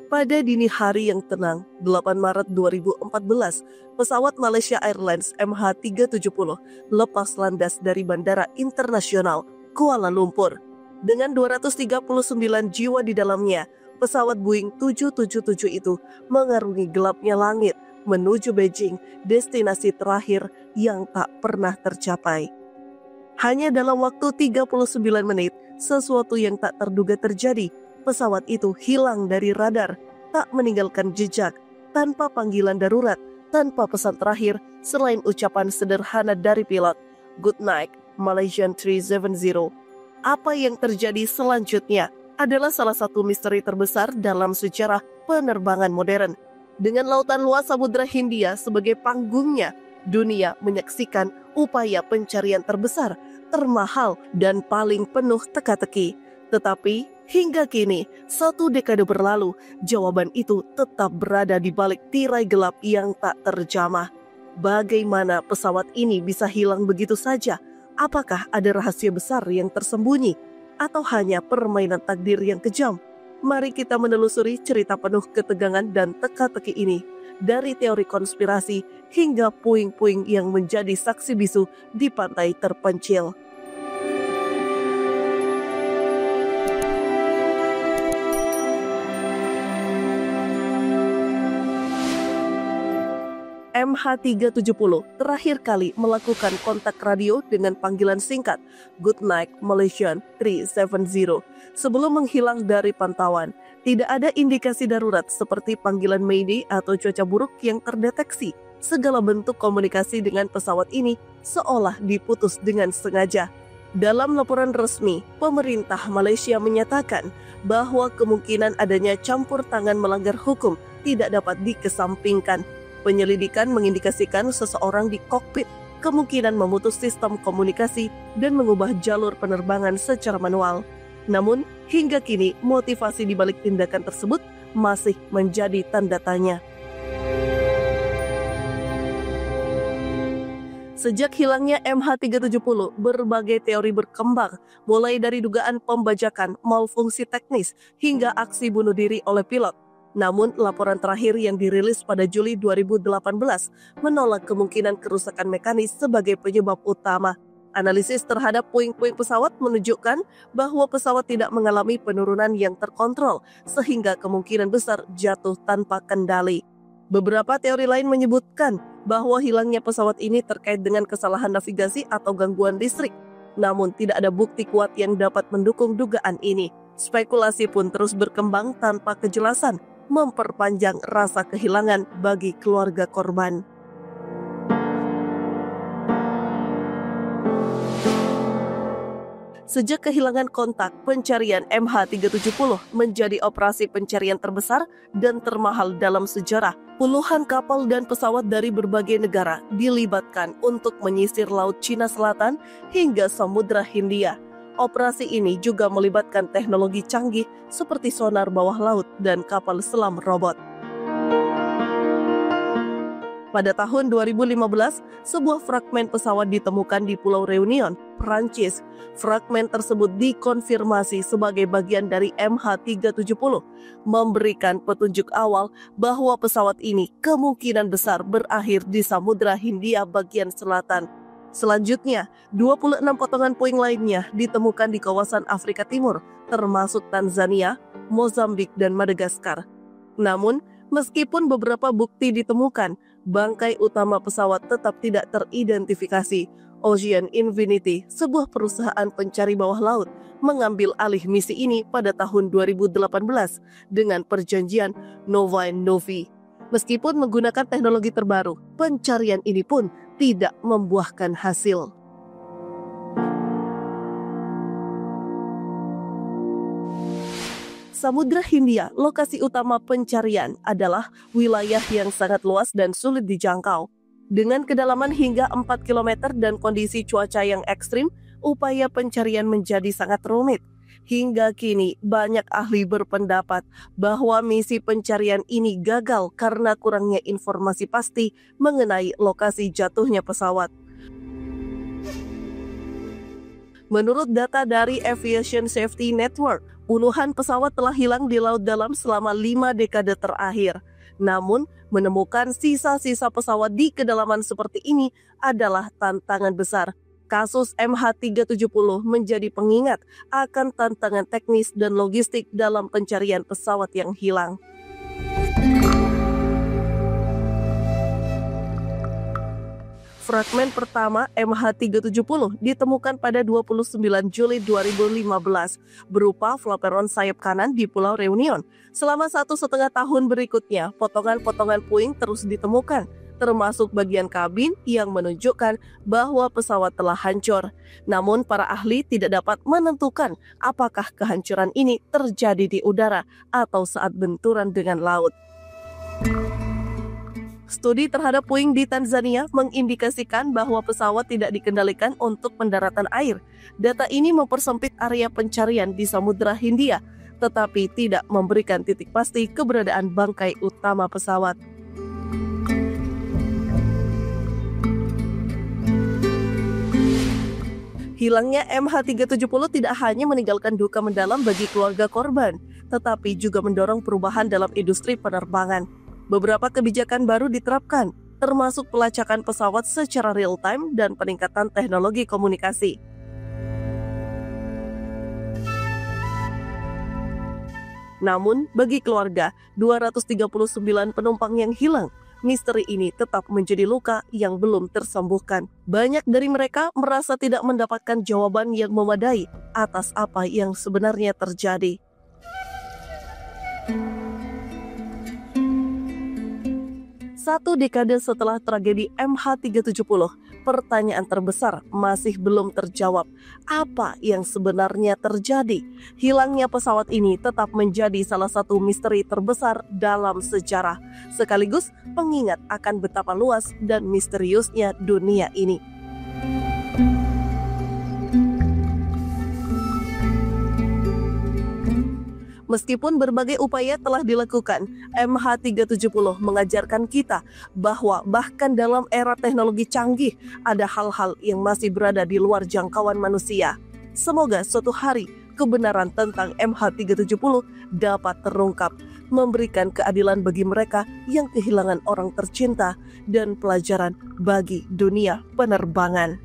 Pada dini hari yang tenang, 8 Maret 2014, pesawat Malaysia Airlines MH370 lepas landas dari Bandara Internasional Kuala Lumpur. Dengan 239 jiwa di dalamnya, pesawat Boeing 777 itu mengarungi gelapnya langit menuju Beijing, destinasi terakhir yang tak pernah tercapai. Hanya dalam waktu 39 menit, sesuatu yang tak terduga terjadi. Pesawat itu hilang dari radar, tak meninggalkan jejak, tanpa panggilan darurat, tanpa pesan terakhir selain ucapan sederhana dari pilot, "Good night, Malaysian 370." Apa yang terjadi selanjutnya adalah salah satu misteri terbesar dalam sejarah penerbangan modern. Dengan lautan luas Samudra Hindia sebagai panggungnya, dunia menyaksikan upaya pencarian terbesar, termahal, dan paling penuh teka-teki. Tetapi hingga kini, 1 dekade berlalu, jawaban itu tetap berada di balik tirai gelap yang tak terjamah. Bagaimana pesawat ini bisa hilang begitu saja? Apakah ada rahasia besar yang tersembunyi? Atau hanya permainan takdir yang kejam? Mari kita menelusuri cerita penuh ketegangan dan teka-teki ini, dari teori konspirasi hingga puing-puing yang menjadi saksi bisu di pantai terpencil. MH370 terakhir kali melakukan kontak radio dengan panggilan singkat "Good night, Malaysian 370" sebelum menghilang dari pantauan. Tidak ada indikasi darurat seperti panggilan Mayday atau cuaca buruk yang terdeteksi. Segala bentuk komunikasi dengan pesawat ini seolah diputus dengan sengaja. Dalam laporan resmi, pemerintah Malaysia menyatakan bahwa kemungkinan adanya campur tangan melanggar hukum tidak dapat dikesampingkan. Penyelidikan mengindikasikan seseorang di kokpit kemungkinan memutus sistem komunikasi dan mengubah jalur penerbangan secara manual. Namun, hingga kini motivasi di balik tindakan tersebut masih menjadi tanda tanya. Sejak hilangnya MH370, berbagai teori berkembang, mulai dari dugaan pembajakan, malfungsi teknis, hingga aksi bunuh diri oleh pilot. Namun, laporan terakhir yang dirilis pada Juli 2018 menolak kemungkinan kerusakan mekanis sebagai penyebab utama. Analisis terhadap puing-puing pesawat menunjukkan bahwa pesawat tidak mengalami penurunan yang terkontrol, sehingga kemungkinan besar jatuh tanpa kendali. Beberapa teori lain menyebutkan bahwa hilangnya pesawat ini terkait dengan kesalahan navigasi atau gangguan listrik. Namun, tidak ada bukti kuat yang dapat mendukung dugaan ini. Spekulasi pun terus berkembang tanpa kejelasan, memperpanjang rasa kehilangan bagi keluarga korban. Sejak kehilangan kontak, pencarian MH370 menjadi operasi pencarian terbesar dan termahal dalam sejarah. Puluhan kapal dan pesawat dari berbagai negara dilibatkan untuk menyisir Laut Cina Selatan hingga Samudra Hindia. Operasi ini juga melibatkan teknologi canggih seperti sonar bawah laut dan kapal selam robot. Pada tahun 2015, sebuah fragmen pesawat ditemukan di Pulau Reunion, Prancis. Fragmen tersebut dikonfirmasi sebagai bagian dari MH370, memberikan petunjuk awal bahwa pesawat ini kemungkinan besar berakhir di Samudra Hindia bagian selatan. Selanjutnya, 26 potongan puing lainnya ditemukan di kawasan Afrika Timur, termasuk Tanzania, Mozambik, dan Madagaskar. Namun, meskipun beberapa bukti ditemukan, bangkai utama pesawat tetap tidak teridentifikasi. Ocean Infinity, sebuah perusahaan pencari bawah laut, mengambil alih misi ini pada tahun 2018 dengan perjanjian Novai Novi. Meskipun menggunakan teknologi terbaru, pencarian ini pun tidak membuahkan hasil. Samudra Hindia, lokasi utama pencarian, adalah wilayah yang sangat luas dan sulit dijangkau. Dengan kedalaman hingga 4 km dan kondisi cuaca yang ekstrim, upaya pencarian menjadi sangat rumit. Hingga kini, banyak ahli berpendapat bahwa misi pencarian ini gagal karena kurangnya informasi pasti mengenai lokasi jatuhnya pesawat. Menurut data dari Aviation Safety Network, puluhan pesawat telah hilang di laut dalam selama 5 dekade terakhir. Namun, menemukan sisa-sisa pesawat di kedalaman seperti ini adalah tantangan besar. Kasus MH370 menjadi pengingat akan tantangan teknis dan logistik dalam pencarian pesawat yang hilang. Fragmen pertama MH370 ditemukan pada 29 Juli 2015 berupa flaperon sayap kanan di Pulau Reunion. Selama 1,5 tahun berikutnya, potongan-potongan puing terus ditemukan, termasuk bagian kabin yang menunjukkan bahwa pesawat telah hancur. Namun para ahli tidak dapat menentukan apakah kehancuran ini terjadi di udara atau saat benturan dengan laut. Studi terhadap puing di Tanzania mengindikasikan bahwa pesawat tidak dikendalikan untuk pendaratan air. Data ini mempersempit area pencarian di Samudra Hindia, tetapi tidak memberikan titik pasti keberadaan bangkai utama pesawat. Hilangnya MH370 tidak hanya meninggalkan duka mendalam bagi keluarga korban, tetapi juga mendorong perubahan dalam industri penerbangan. Beberapa kebijakan baru diterapkan, termasuk pelacakan pesawat secara real-time dan peningkatan teknologi komunikasi. Namun, bagi keluarga 239 penumpang yang hilang, misteri ini tetap menjadi luka yang belum tersembuhkan. Banyak dari mereka merasa tidak mendapatkan jawaban yang memadai atas apa yang sebenarnya terjadi. Satu dekade setelah tragedi MH370, pertanyaan terbesar masih belum terjawab. Apa yang sebenarnya terjadi? Hilangnya pesawat ini tetap menjadi salah satu misteri terbesar dalam sejarah, sekaligus pengingat akan betapa luas dan misteriusnya dunia ini. Meskipun berbagai upaya telah dilakukan, MH370 mengajarkan kita bahwa bahkan dalam era teknologi canggih, ada hal-hal yang masih berada di luar jangkauan manusia. Semoga suatu hari kebenaran tentang MH370 dapat terungkap, memberikan keadilan bagi mereka yang kehilangan orang tercinta dan pelajaran bagi dunia penerbangan.